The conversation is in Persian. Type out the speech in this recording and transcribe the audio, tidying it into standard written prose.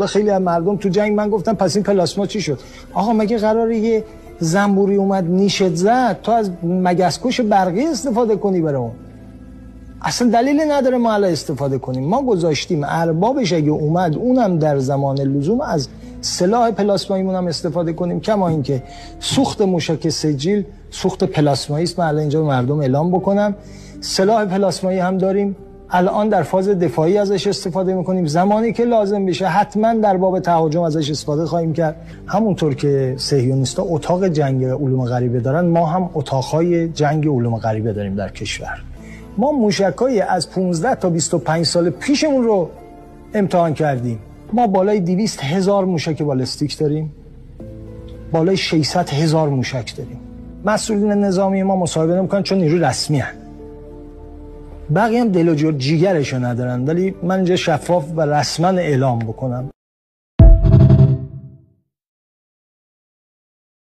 خیلی از مردم تو جنگ من گفتم پس این پلاسما چی شد؟ آقا مگه قراره یه زنبوری اومد نیشت زد تو از مگسکش برقی استفاده کنی برای اون؟ اصلا دلیلی نداره ما الان استفاده کنیم. ما گذاشتیم اربابش اگه اومد اونم در زمان لزوم از سلاح پلاسماییمون هم استفاده کنیم. کما اینکه سوخت موشک سجیل سوخت پلاسمایی است. من الان اینجا به مردم اعلام بکنم سلاح پلاسمایی هم داریم. الان در فاز دفاعی ازش استفاده میکنیم. زمانی که لازم بشه حتما در باب تهاجم ازش استفاده خواهیم کرد. همونطور که صهیونیست‌ها اتاق جنگ علوم غریبه دارن ما هم اتاق‌های جنگ علوم غریبه داریم در کشور. ما موشک‌های از 15 تا 25 سال پیشمون رو امتحان کردیم. ما بالای 200,000 موشک بالستیک داریم. بالای 600,000 موشک داریم. مسئولین نظامی ما مصاحبه نمی‌کنن چون نیروی رسمی هستند. بقیه هم دل و جیگرشو ندارن، ولی من اینجا شفاف و رسما اعلام بکنم